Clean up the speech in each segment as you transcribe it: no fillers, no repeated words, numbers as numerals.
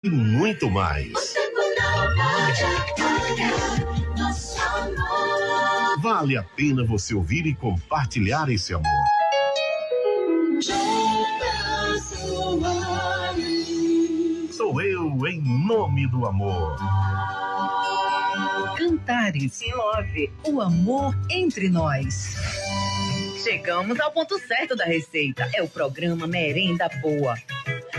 e muito mais. Vale a pena você ouvir e compartilhar esse amor. Sou eu em nome do amor. Cantares em Love, o amor entre nós. Chegamos ao ponto certo da receita. É o programa Merenda Boa.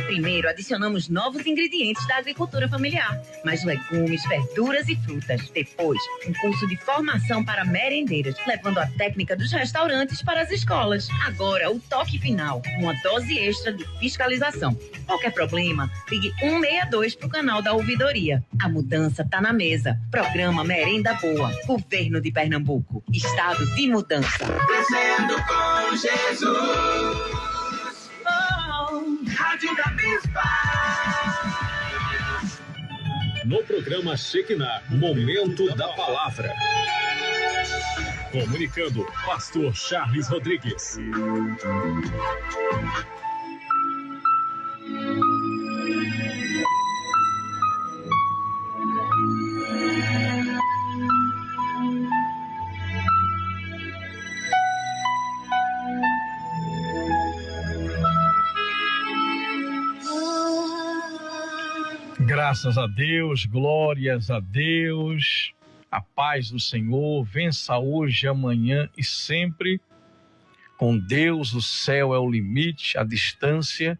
Primeiro, adicionamos novos ingredientes da agricultura familiar, mais legumes, verduras e frutas. Depois, um curso de formação para merendeiras, levando a técnica dos restaurantes para as escolas. Agora, o toque final, uma dose extra de fiscalização. Qualquer problema, ligue 162 para o canal da ouvidoria. A mudança está na mesa. Programa Merenda Boa. Governo de Pernambuco. Estado de mudança. Crescendo com Jesus. Rádio da Bispa. No programa Shekinah, Momento da Palavra. Comunicando, Pastor Charles Rodrigues. Graças a Deus, glórias a Deus, a paz do Senhor vença hoje, amanhã e sempre. Com Deus o céu é o limite, a distância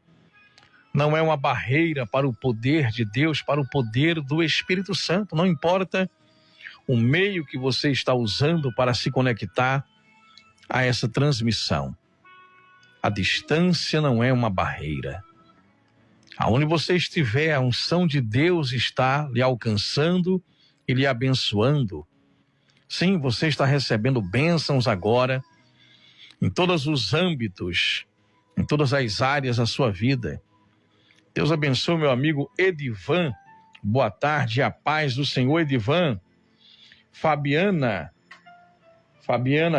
não é uma barreira para o poder de Deus, para o poder do Espírito Santo. Não importa o meio que você está usando para se conectar a essa transmissão. A distância não é uma barreira. Aonde você estiver, a unção de Deus está lhe alcançando e lhe abençoando. Sim, você está recebendo bênçãos agora, em todos os âmbitos, em todas as áreas da sua vida. Deus abençoe meu amigo Edivan. Boa tarde, a paz do Senhor, Edivan. Fabiana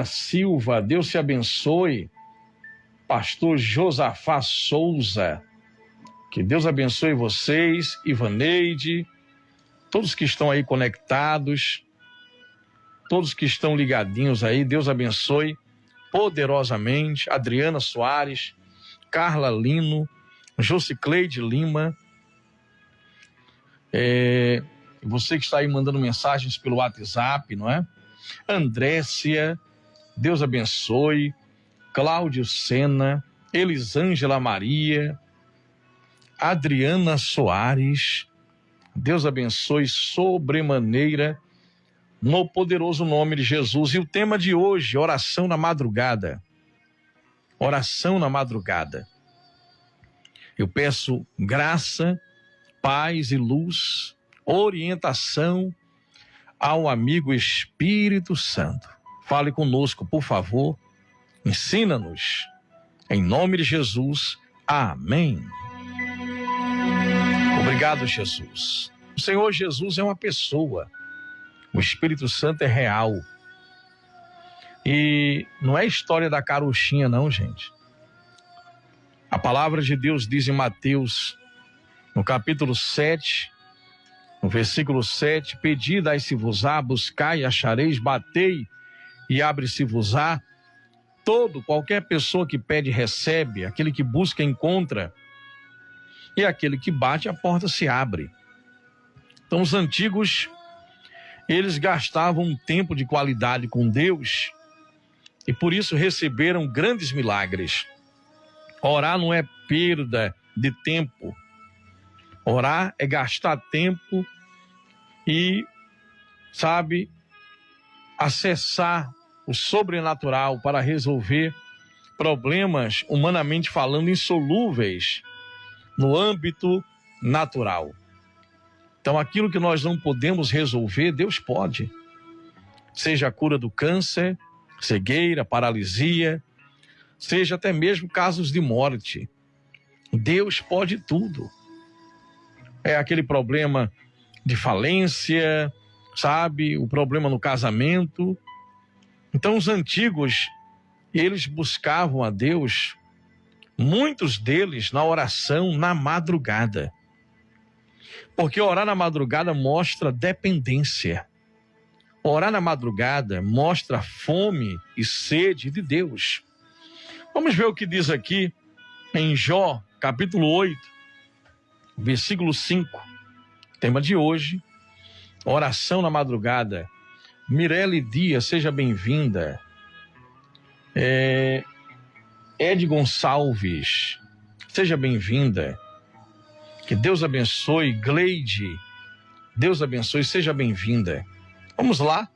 Silva, Deus te abençoe. Pastor Josafá Souza, que Deus abençoe vocês, Ivaneide, todos que estão aí conectados, todos que estão ligadinhos aí, Deus abençoe poderosamente. Adriana Soares, Carla Lino, Jocicleide Lima, você que está aí mandando mensagens pelo WhatsApp, não é? Andrécia, Deus abençoe. Cláudio Sena, Elisângela Maria, Adriana Soares, Deus abençoe sobremaneira, no poderoso nome de Jesus. E o tema de hoje, oração na madrugada. Oração na madrugada. Eu peço graça, paz e luz, orientação ao amigo Espírito Santo. Fale conosco, por favor. Ensina-nos. Em nome de Jesus. Amém. Obrigado, Jesus. O Senhor Jesus é uma pessoa. O Espírito Santo é real. E não é história da carochinha, não, gente. A palavra de Deus diz em Mateus, no capítulo 7, no versículo 7, pedi, dai-se-vos-á, buscai e achareis, batei e abre-se-vos-á. Qualquer pessoa que pede, recebe, aquele que busca, encontra, e aquele que bate, a porta se abre. Então os antigos, eles gastavam um tempo de qualidade com Deus, e por isso receberam grandes milagres. Orar não é perda de tempo. Orar é gastar tempo e, acessar o sobrenatural para resolver problemas, humanamente falando, insolúveis no âmbito natural. Então, aquilo que nós não podemos resolver, Deus pode. Seja a cura do câncer, cegueira, paralisia, seja até mesmo casos de morte. Deus pode tudo. É aquele problema de falência, o problema no casamento. Então os antigos, eles buscavam a Deus, muitos deles na oração na madrugada. Porque orar na madrugada mostra dependência. Orar na madrugada mostra fome e sede de Deus. Vamos ver o que diz aqui em Jó, capítulo 8, versículo 5. Tema de hoje, oração na madrugada. Mirelle Dias, seja bem-vinda. Ed Gonçalves, seja bem-vinda. Que Deus abençoe. Gleide, Deus abençoe, seja bem-vinda. Vamos lá.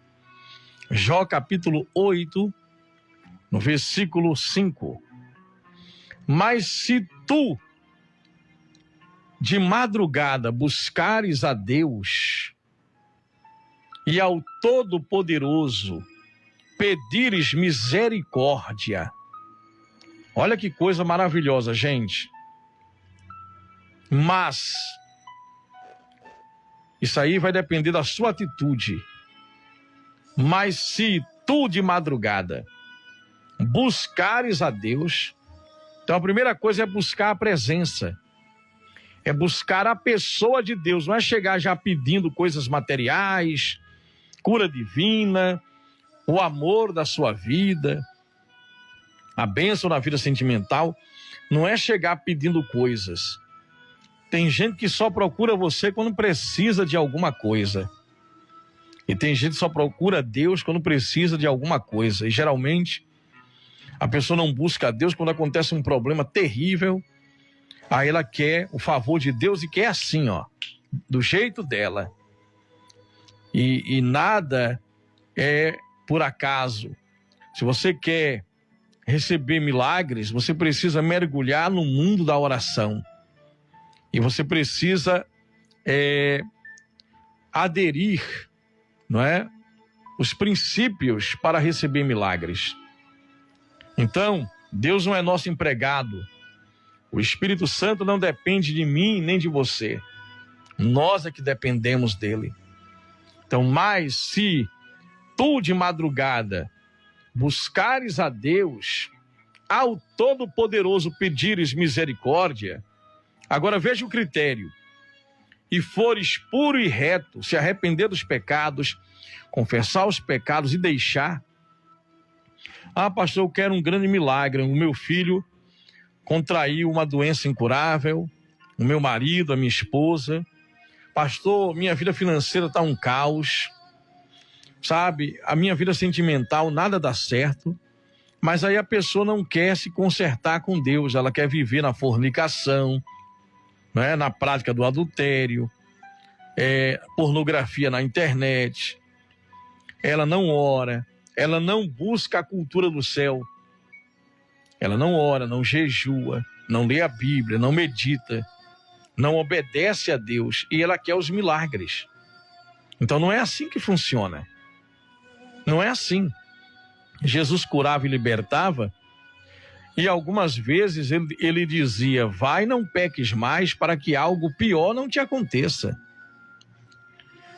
Jó capítulo 8, no versículo 5. Mas se tu de madrugada buscares a Deus e ao Todo-Poderoso pedires misericórdia. Olha que coisa maravilhosa, gente. Mas isso aí vai depender da sua atitude. Mas se tu de madrugada buscares a Deus, então a primeira coisa é buscar a presença. É buscar a pessoa de Deus. Não é chegar já pedindo coisas materiais, cura divina, o amor da sua vida, a bênção na vida sentimental. Não é chegar pedindo coisas. Tem gente que só procura você quando precisa de alguma coisa. E tem gente que só procura Deus quando precisa de alguma coisa. E geralmente a pessoa não busca a Deus quando acontece um problema terrível. Aí ela quer o favor de Deus e quer assim, ó, do jeito dela. E nada é por acaso. Se você quer receber milagres, você precisa mergulhar no mundo da oração. E você precisa aderir, não é, os princípios para receber milagres. Então, Deus não é nosso empregado. O Espírito Santo não depende de mim nem de você. Nós é que dependemos dele. Então, mas se tu de madrugada buscares a Deus, ao Todo-Poderoso pedires misericórdia, agora veja o critério, e fores puro e reto, se arrepender dos pecados, confessar os pecados e deixar. Ah, pastor, eu quero um grande milagre. O meu filho contraiu uma doença incurável, o meu marido, a minha esposa. Pastor, minha vida financeira está um caos, sabe? A minha vida sentimental, nada dá certo. Mas aí a pessoa não quer se consertar com Deus, ela quer viver na fornicação, né? Na prática do adultério, pornografia na internet. Ela não ora, ela não busca a cultura do céu. Ela não ora, não jejua, não lê a Bíblia, não medita, não obedece a Deus e ela quer os milagres. Então não é assim que funciona. Não é assim. Jesus curava e libertava e algumas vezes ele dizia: vai, não peques mais para que algo pior não te aconteça.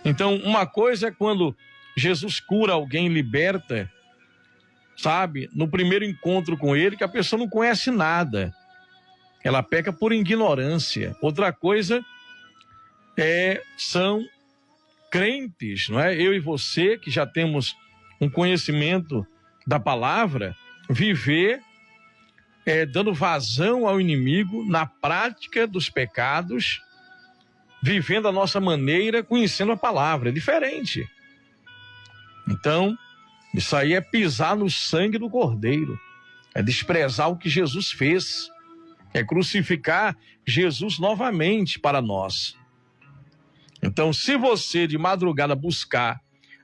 Então uma coisa é quando Jesus cura alguém, liberta, sabe, no primeiro encontro com ele, que a pessoa não conhece nada. Ela peca por ignorância. Outra coisa são crentes, não é? Eu e você, que já temos um conhecimento da palavra, viver dando vazão ao inimigo na prática dos pecados, vivendo a nossa maneira, conhecendo a palavra. É diferente. Então, isso aí é pisar no sangue do Cordeiro, é desprezar o que Jesus fez, é crucificar Jesus novamente para nós. Então, se você de madrugada buscar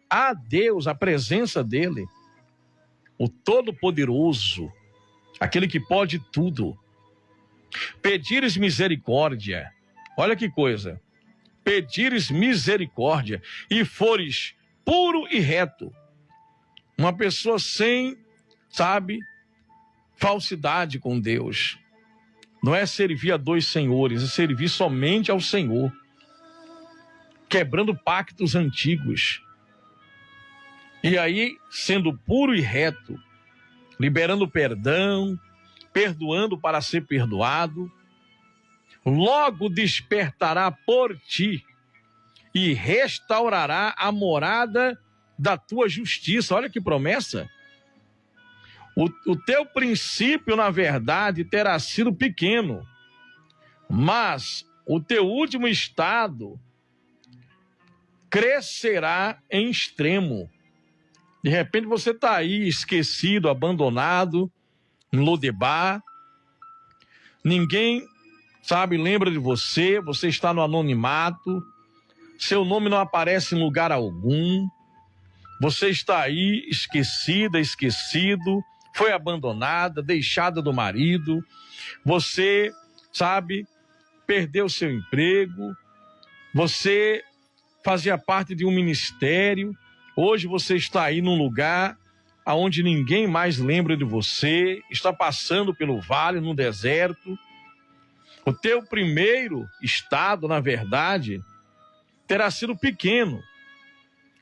a Deus, a presença dele, o Todo-Poderoso, aquele que pode tudo, pedires misericórdia, olha que coisa, pedires misericórdia e fores puro e reto, uma pessoa sem, sabe, falsidade com Deus. Não é servir a dois senhores, é servir somente ao Senhor, quebrando pactos antigos. E aí, sendo puro e reto, liberando perdão, perdoando para ser perdoado, logo despertará por ti e restaurará a morada da tua justiça. Olha que promessa. O teu princípio, na verdade, terá sido pequeno, mas o teu último estado crescerá em extremo. De repente você está aí esquecido, abandonado, em Lodebar. Ninguém, lembra de você. Você está no anonimato. Seu nome não aparece em lugar algum. Você está aí esquecida, esquecido. Foi abandonada, deixada do marido. Você, perdeu seu emprego. Você fazia parte de um ministério. Hoje você está aí num lugar onde ninguém mais lembra de você. Está passando pelo vale, no deserto. O teu primeiro estado, na verdade, terá sido pequeno.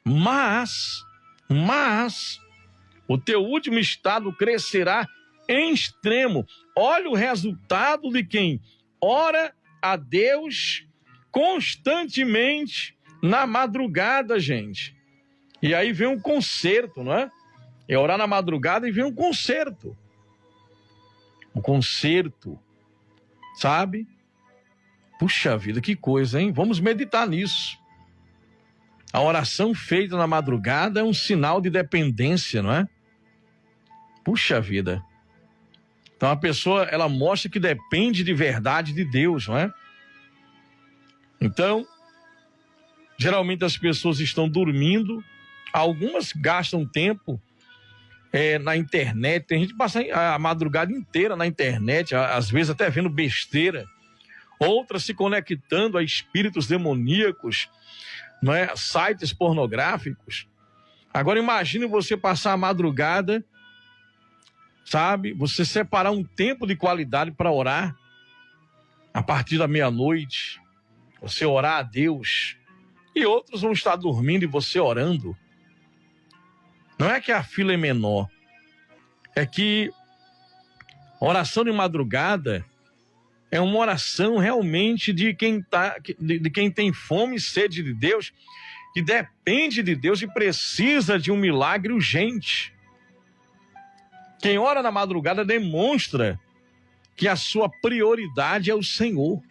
Mas o teu último estado crescerá em extremo. Olha o resultado de quem ora a Deus constantemente na madrugada, gente. E aí vem um conserto, não é? É orar na madrugada e vem um conserto. Um conserto, sabe? Puxa vida, que coisa, hein? Vamos meditar nisso. A oração feita na madrugada é um sinal de dependência, não é? Puxa vida. Então a pessoa, ela mostra que depende de verdade de Deus, não é? Então, geralmente as pessoas estão dormindo, algumas gastam tempo na internet, tem gente que passa a madrugada inteira na internet, às vezes até vendo besteira, outras se conectando a espíritos demoníacos, não é? Sites pornográficos. Agora imagine você passar a madrugada, você separar um tempo de qualidade para orar, a partir da meia-noite, você orar a Deus, e outros vão estar dormindo e você orando. Não é que a fila é menor, é que a oração de madrugada é uma oração realmente de quem tem fome e sede de Deus, que depende de Deus e precisa de um milagre urgente. Quem ora na madrugada demonstra que a sua prioridade é o Senhor.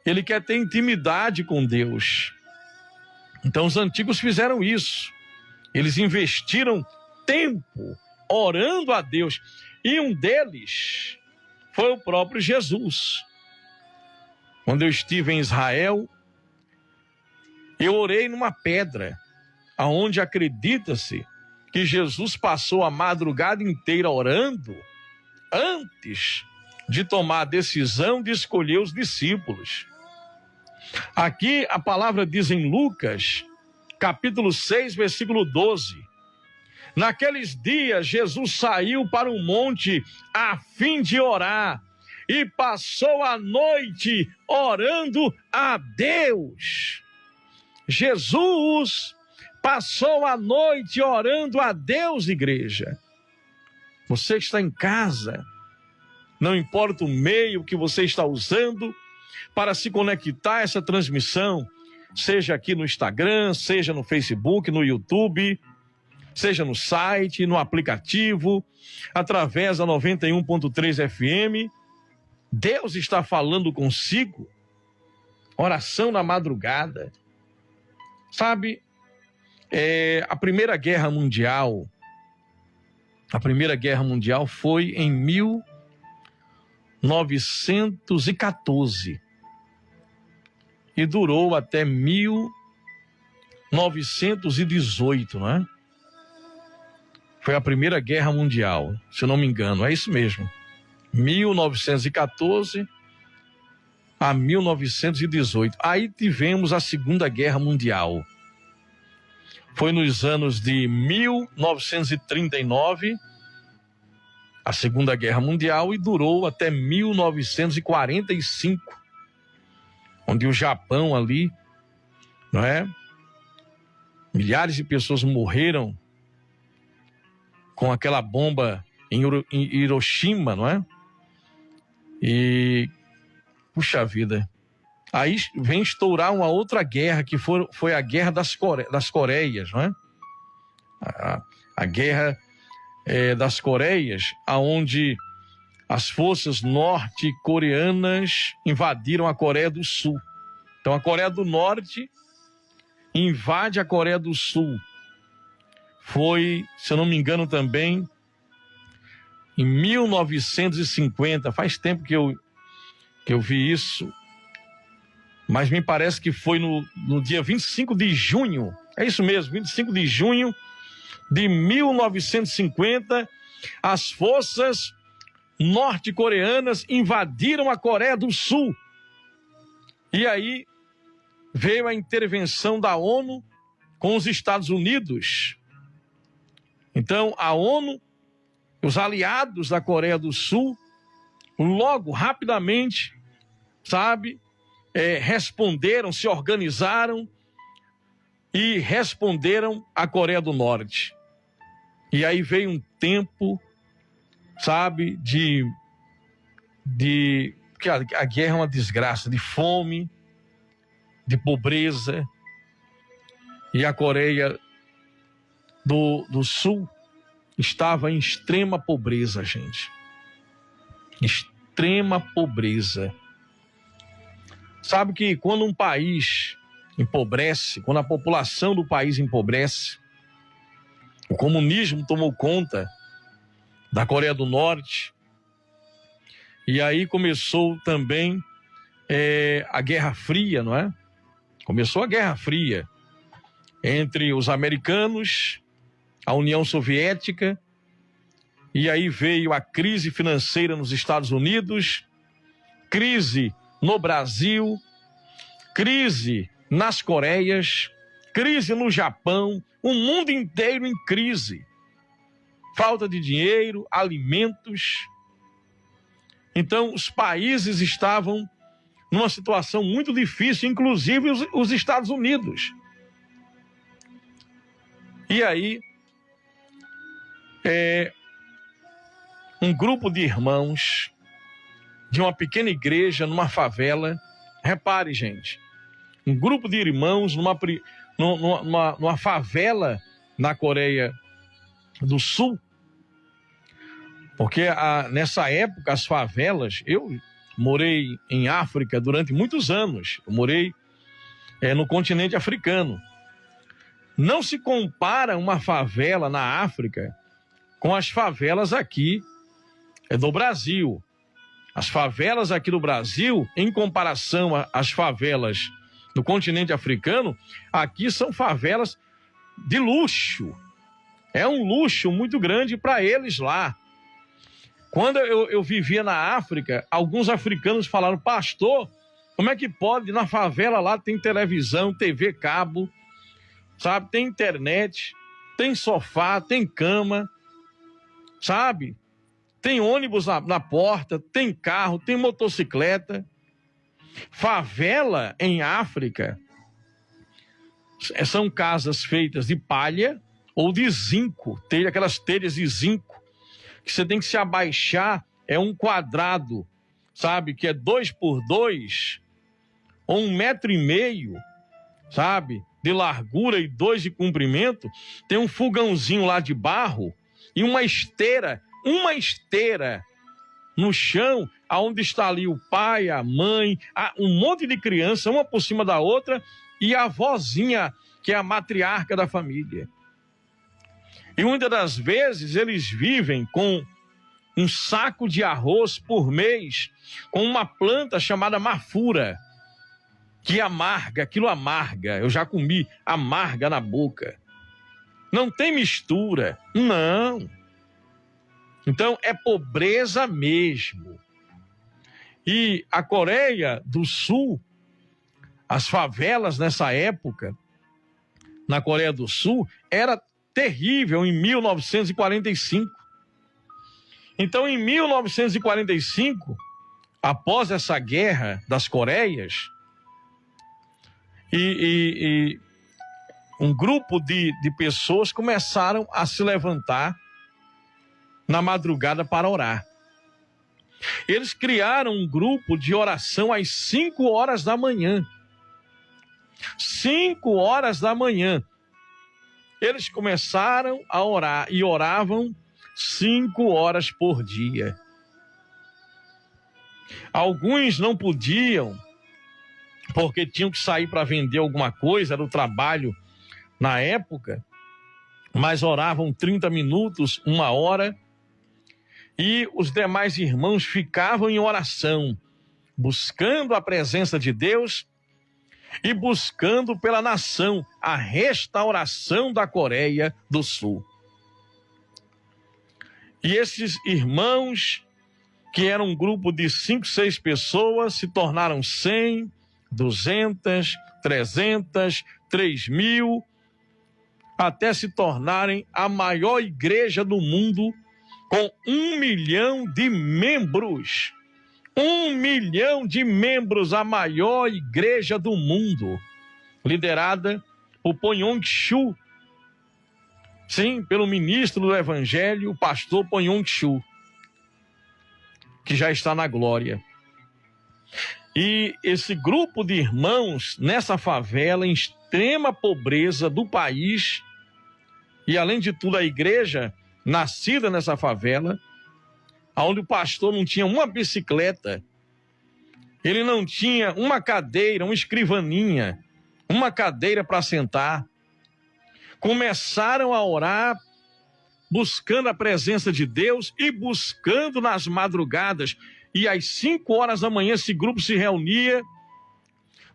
Ele quer ter intimidade com Deus. Então os antigos fizeram isso. Eles investiram tempo orando a Deus. E um deles foi o próprio Jesus. Quando eu estive em Israel, eu orei numa pedra, aonde acredita-se que Jesus passou a madrugada inteira orando antes de tomar a decisão de escolher os discípulos. Aqui a palavra diz em Lucas, capítulo 6, versículo 12. Naqueles dias, Jesus saiu para um monte a fim de orar e passou a noite orando a Deus. Jesus passou a noite orando a Deus, igreja. Você que está em casa, não importa o meio que você está usando para se conectar a essa transmissão, seja aqui no Instagram, seja no Facebook, no YouTube, seja no site, no aplicativo, através da 91.3 FM, Deus está falando consigo. Oração na madrugada. A Primeira Guerra Mundial foi em 1914 e durou até 1918, não é? Foi a Primeira Guerra Mundial, se eu não me engano, é isso mesmo. 1914 a 1918. Aí tivemos a Segunda Guerra Mundial. Foi nos anos de 1939, a Segunda Guerra Mundial, e durou até 1945, onde o Japão ali, não é? Milhares de pessoas morreram com aquela bomba em Hiroshima, não é? E, puxa vida, aí vem estourar uma outra guerra, que foi a Guerra das Coreias, não é? A Guerra das Coreias, onde as forças norte-coreanas invadiram a Coreia do Sul. Então, a Coreia do Norte invade a Coreia do Sul. Foi, se eu não me engano também, em 1950, faz tempo que eu vi isso, mas me parece que foi no dia 25 de junho, é isso mesmo, 25 de junho de 1950, as forças norte-coreanas invadiram a Coreia do Sul. E aí veio a intervenção da ONU com os Estados Unidos. Então, a ONU, os aliados da Coreia do Sul, logo, rapidamente, responderam, se organizaram e responderam à Coreia do Norte. E aí veio um tempo, porque a guerra é uma desgraça, de fome, de pobreza. E a Coreia do Sul estava em extrema pobreza, gente. Extrema pobreza. Sabe que quando um país empobrece, quando a população do país empobrece, o comunismo tomou conta da Coreia do Norte, e aí começou também a Guerra Fria, não é? Começou a Guerra Fria entre os americanos, a União Soviética, e aí veio a crise financeira nos Estados Unidos, crise no Brasil, crise nas Coreias, crise no Japão, o mundo inteiro em crise. Falta de dinheiro, alimentos. Então, os países estavam numa situação muito difícil, inclusive os Estados Unidos. E aí, um grupo de irmãos de uma pequena igreja numa favela, repare, gente, um grupo de irmãos numa favela na Coreia do Sul, porque nessa época as favelas, eu morei em África durante muitos anos, eu morei no continente africano. Não se compara uma favela na África com as favelas aqui do Brasil. As favelas aqui do Brasil, em comparação às favelas do continente africano, aqui são favelas de luxo. É um luxo muito grande para eles lá. Quando eu vivia na África, alguns africanos falaram: pastor, como é que pode? Na favela lá tem televisão, TV cabo, tem internet, tem sofá, tem cama, tem ônibus na porta, tem carro, tem motocicleta. Favela em África são casas feitas de palha ou de zinco, aquelas telhas de zinco, que você tem que se abaixar, é um quadrado, que é 2 por 2, ou 1,5 m, de largura e 2 de comprimento, tem um fogãozinho lá de barro e uma esteira no chão, aonde está ali o pai, a mãe, um monte de criança, uma por cima da outra, e a avózinha, que é a matriarca da família. E muitas das vezes eles vivem com um saco de arroz por mês, com uma planta chamada mafura, que amarga, aquilo amarga, eu já comi, amarga na boca. Não tem mistura, não. Então é pobreza mesmo. E a Coreia do Sul, as favelas nessa época, na Coreia do Sul, era terrível em 1945. Então, em 1945, após essa guerra das Coreias, um grupo de pessoas começaram a se levantar na madrugada para orar. Eles criaram um grupo de oração às 5 horas da manhã. 5 horas da manhã. Eles começaram a orar e oravam 5 horas por dia. Alguns não podiam, porque tinham que sair para vender alguma coisa, era o trabalho na época, mas oravam 30 minutos, 1 hora, e os demais irmãos ficavam em oração, buscando a presença de Deus e buscando pela nação a restauração da Coreia do Sul. E esses irmãos, que eram um grupo de 5, 6 pessoas, se tornaram 100, 200, 300, 3.000, até se tornarem a maior igreja do mundo, com 1 milhão de membros. 1 milhão de membros, a maior igreja do mundo, liderada por Ponyong-Chu. Sim, pelo ministro do Evangelho, o pastor Ponyong-Chu, que já está na glória. E esse grupo de irmãos, nessa favela, em extrema pobreza do país, e além de tudo a igreja nascida nessa favela, onde o pastor não tinha uma bicicleta, ele não tinha uma cadeira, uma escrivaninha, uma cadeira para sentar. Começaram a orar, buscando a presença de Deus e buscando nas madrugadas. E às 5 horas da manhã esse grupo se reunia,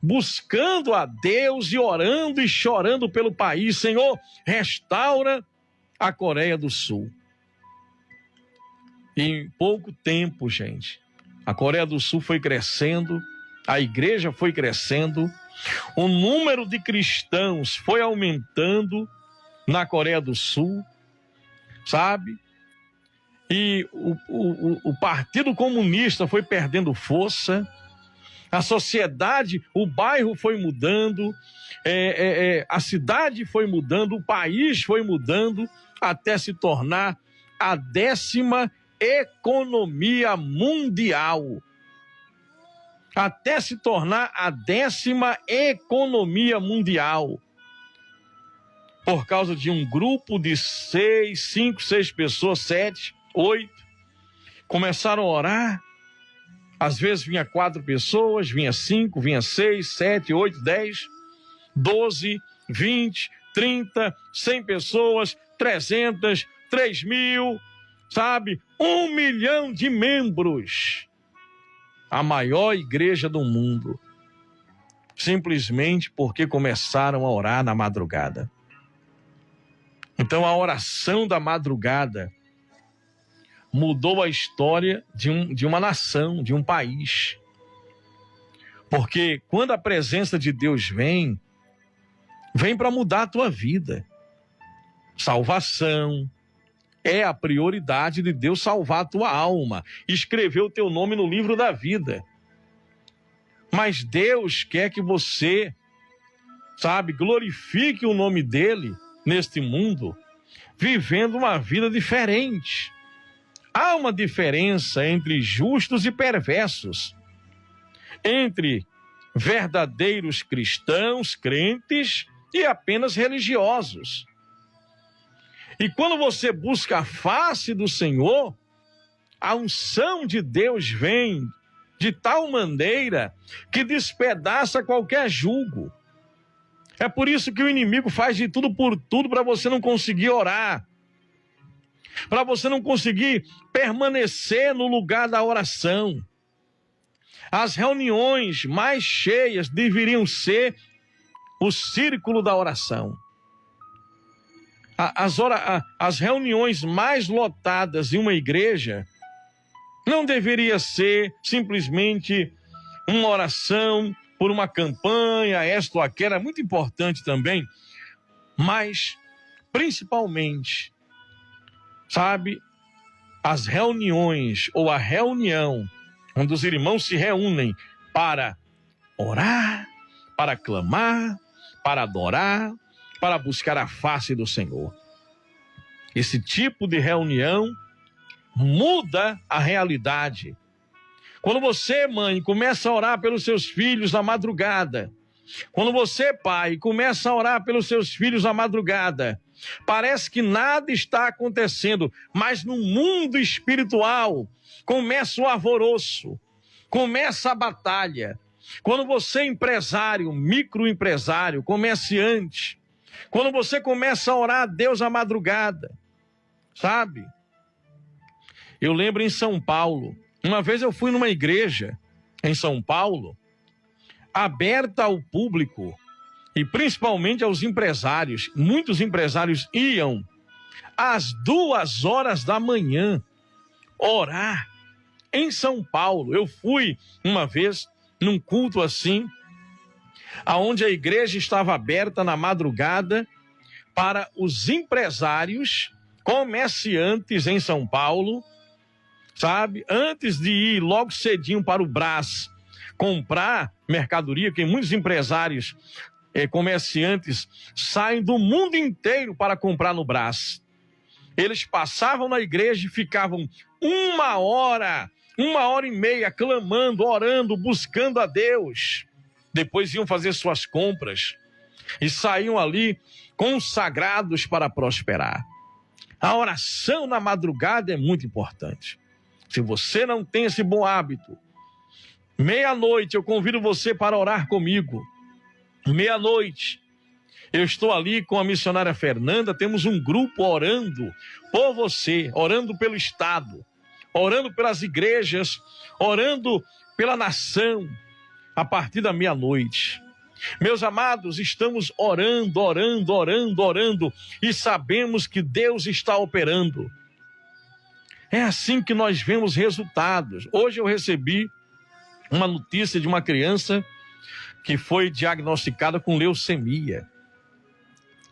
buscando a Deus e orando e chorando pelo país. Senhor, restaura a Coreia do Sul. E em pouco tempo, gente, a Coreia do Sul foi crescendo, a igreja foi crescendo, o número de cristãos foi aumentando na Coreia do Sul, sabe? E o Partido Comunista foi perdendo força, a sociedade, o bairro foi mudando, a cidade foi mudando, o país foi mudando, até se tornar a 10ª economia mundial. Até se tornar a 10ª economia mundial. Por causa de um grupo de 5, 6 pessoas, 7, 8, começaram a orar. Às vezes vinha 4 pessoas, vinha 5, vinha 6, 7, 8, 10, 12, 20, 30, 100 pessoas, 300, 3.000, sabe? 1 milhão de membros. A maior igreja do mundo. Simplesmente porque começaram a orar na madrugada. Então a oração da madrugada mudou a história de uma nação, de um país. Porque quando a presença de Deus vem para mudar a tua vida. Salvação é a prioridade de Deus, salvar a tua alma, escrever o teu nome no livro da vida. Mas Deus quer que você, sabe, glorifique o nome dele neste mundo, vivendo uma vida diferente. Há uma diferença entre justos e perversos, entre verdadeiros cristãos, crentes e apenas religiosos. E quando você busca a face do Senhor, a unção de Deus vem de tal maneira que despedaça qualquer jugo. É por isso que o inimigo faz de tudo por tudo para você não conseguir orar, para você não conseguir permanecer no lugar da oração. As reuniões mais cheias deveriam ser o círculo da oração. As reuniões mais lotadas em uma igreja não deveria ser simplesmente uma oração por uma campanha, esta ou aquela, é muito importante também, mas principalmente, sabe, as reuniões ou a reunião onde os irmãos se reúnem para orar, para clamar, para adorar, para buscar a face do Senhor. Esse tipo de reunião muda a realidade Quando você, mãe, começa a orar pelos seus filhos na madrugada, quando você, pai, começa a orar pelos seus filhos na madrugada, parece que nada está acontecendo, mas no mundo espiritual começa o alvoroço, começa a batalha. Quando você é empresário, microempresário, comerciante, quando você começa a orar a Deus à madrugada, sabe? Eu lembro em São Paulo, uma vez eu fui numa igreja em São Paulo, aberta ao público e principalmente aos empresários. Muitos empresários iam às 2h da manhã orar em São Paulo. Eu fui uma vez num culto assim, aonde a igreja estava aberta na madrugada para os empresários, comerciantes em São Paulo, sabe? Antes de ir logo cedinho para o Brás comprar mercadoria, que muitos empresários, comerciantes, saem do mundo inteiro para comprar no Brás. Eles passavam na igreja e ficavam 1h, 1h30, clamando, orando, buscando a Deus. Depois iam fazer suas compras e saíam ali consagrados para prosperar. A oração na madrugada é muito importante. Se você não tem esse bom hábito, meia-noite eu convido você para orar comigo. Meia-noite eu estou ali com a missionária Fernanda, temos um grupo orando por você, orando pelo Estado, orando pelas igrejas, orando pela nação, a partir da meia-noite. Meus amados, estamos orando e sabemos que Deus está operando. É assim que nós vemos resultados. Hoje eu recebi uma notícia de uma criança que foi diagnosticada com leucemia.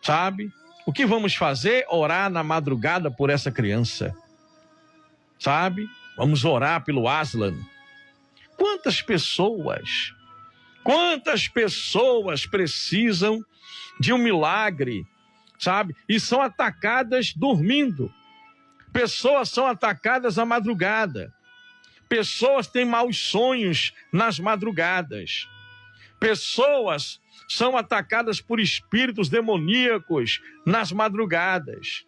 Sabe? O que vamos fazer? Orar na madrugada por essa criança. Sabe? Vamos orar pelo Aslan. Quantas pessoas precisam de um milagre, sabe? E são atacadas dormindo. Pessoas são atacadas à madrugada. Pessoas têm maus sonhos nas madrugadas. Pessoas são atacadas por espíritos demoníacos nas madrugadas.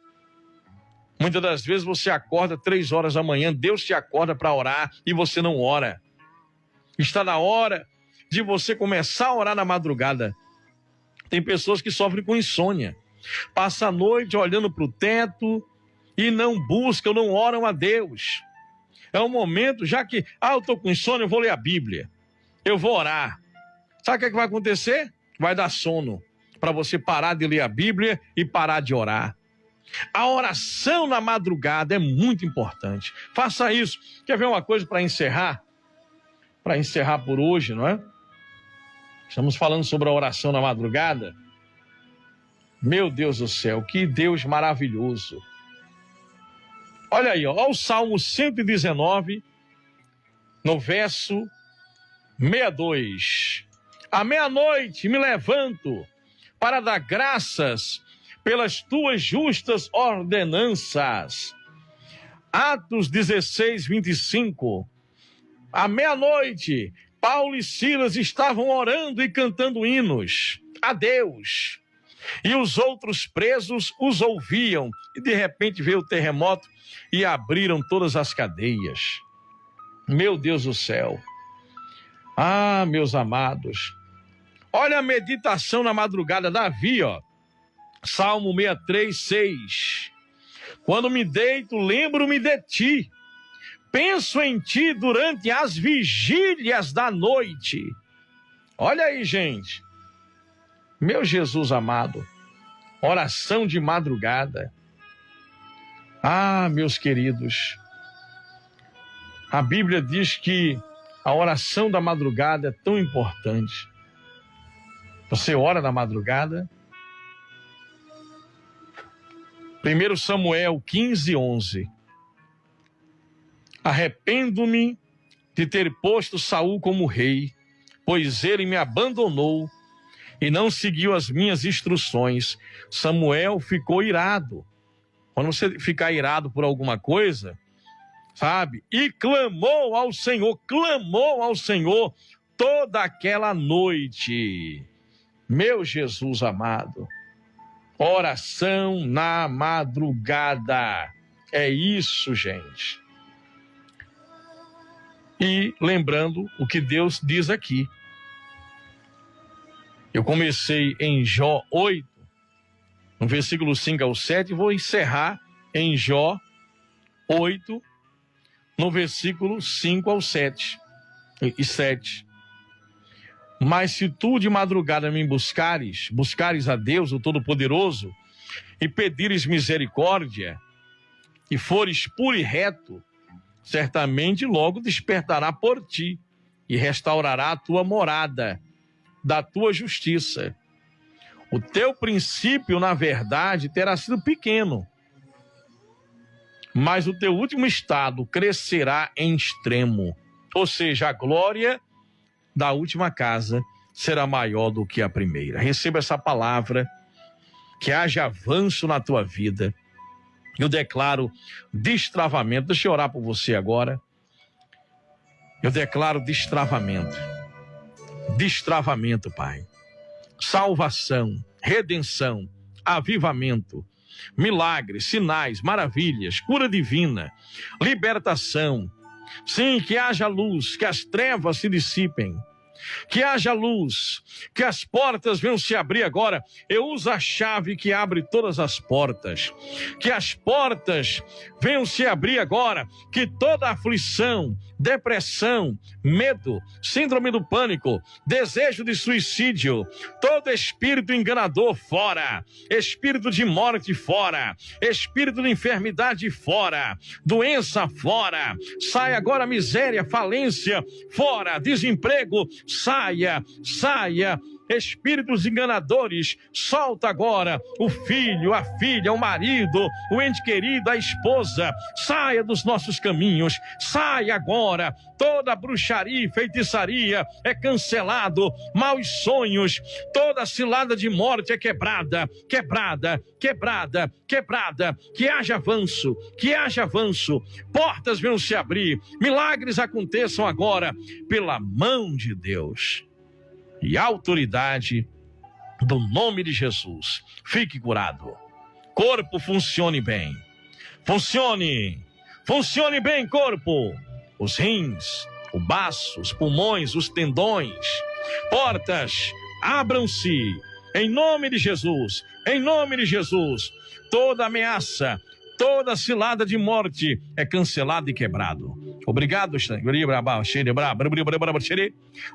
Muitas das vezes você acorda 3h da manhã, Deus te acorda para orar e você não ora. Está na hora de você começar a orar na madrugada. Tem pessoas que sofrem com insônia. Passa a noite olhando para o teto e não buscam, não oram a Deus. É um momento, já que, eu estou com insônia, eu vou ler a Bíblia. Eu vou orar. Sabe o que vai acontecer? Vai dar sono para você parar de ler a Bíblia e parar de orar. A oração na madrugada é muito importante. Faça isso. Quer ver uma coisa para encerrar? Para encerrar por hoje, não é? Estamos falando sobre a oração na madrugada. Meu Deus do céu, que Deus maravilhoso. Olha aí, ó o Salmo 119, no verso 62. À meia-noite me levanto para dar graças pelas tuas justas ordenanças. Atos 16, 25. À meia-noite, Paulo e Silas estavam orando e cantando hinos a Deus. E os outros presos os ouviam. E de repente veio o terremoto e abriram todas as cadeias. Meu Deus do céu. Meus amados. Olha a meditação na madrugada. Davi, ó. Salmo 63, 6. Quando me deito, lembro-me de ti. Penso em ti durante as vigílias da noite. Olha aí, gente. Meu Jesus amado. Oração de madrugada. Meus queridos. A Bíblia diz que a oração da madrugada é tão importante. Você ora na madrugada? 1 Samuel 15, 11. Arrependo-me de ter posto Saul como rei, pois ele me abandonou e não seguiu as minhas instruções. Samuel ficou irado. Quando você ficar irado por alguma coisa, sabe? E clamou ao Senhor toda aquela noite. Meu Jesus amado, oração na madrugada. É isso, gente. E lembrando o que Deus diz aqui. Eu comecei em Jó 8, no versículo 5 ao 7, e vou encerrar em Jó 8, no versículo 5 ao 7 e 7. Mas se tu de madrugada me buscares a Deus, o Todo-Poderoso, e pedires misericórdia, e fores puro e reto, certamente logo despertará por ti, e restaurará a tua morada, da tua justiça. O teu princípio, na verdade, terá sido pequeno, mas o teu último estado crescerá em extremo. Ou seja, a glória da última casa será maior do que a primeira. Receba essa palavra, que haja avanço na tua vida. Eu declaro destravamento. Deixa eu orar por você agora. Eu declaro destravamento. Destravamento, Pai. Salvação, redenção, avivamento, milagres, sinais, maravilhas, cura divina, libertação. Sim, que haja luz, que as trevas se dissipem. Que haja luz, que as portas venham se abrir agora. Eu uso a chave que abre todas as portas. Que as portas venham se abrir agora. Que toda aflição, depressão, medo, síndrome do pânico, desejo de suicídio, todo espírito enganador fora, espírito de morte fora, espírito de enfermidade fora, doença fora, saia agora miséria, falência fora, desemprego, saia, espíritos enganadores, solta agora o filho, a filha, o marido, o ente querido, a esposa, saia dos nossos caminhos, saia agora, toda bruxaria e feitiçaria é cancelado, maus sonhos, toda cilada de morte é quebrada, que haja avanço, portas venham se abrir, milagres aconteçam agora, pela mão de Deus. E autoridade do nome de Jesus. Fique curado. Corpo funcione bem. Funcione bem, corpo. Os rins, o baço, os pulmões, os tendões. Portas, abram-se. Em nome de Jesus. Em nome de Jesus. Toda ameaça, toda cilada de morte é cancelada e quebrado. Obrigado,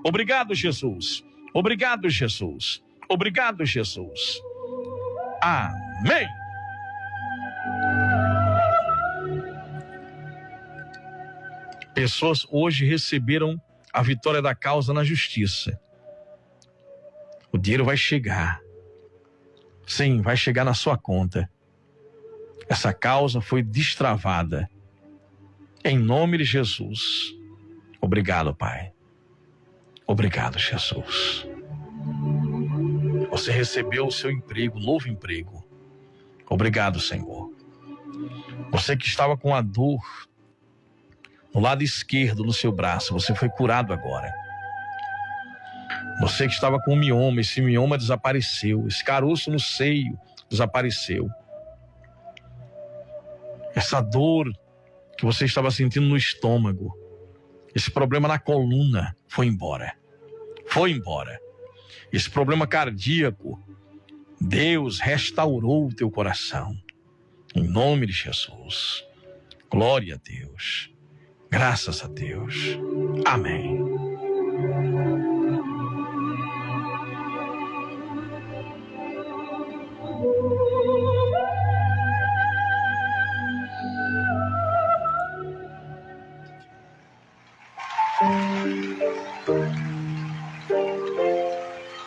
obrigado, Jesus. Obrigado, Jesus. Obrigado, Jesus. Amém. Pessoas hoje receberam a vitória da causa na justiça. O dinheiro vai chegar. Sim, vai chegar na sua conta. Essa causa foi destravada. Em nome de Jesus. Obrigado, Pai. Obrigado, Jesus. Você recebeu o seu emprego, novo emprego. Obrigado, Senhor. Você que estava com a dor no lado esquerdo no seu braço, você foi curado agora. Você que estava com um mioma, esse mioma desapareceu. Esse caroço no seio desapareceu. Essa dor que você estava sentindo no estômago, esse problema na coluna foi embora. Foi embora. Esse problema cardíaco, Deus restaurou o teu coração. Em nome de Jesus. Glória a Deus. Graças a Deus. Amém.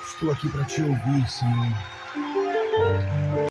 Estou aqui para te ouvir, Senhor.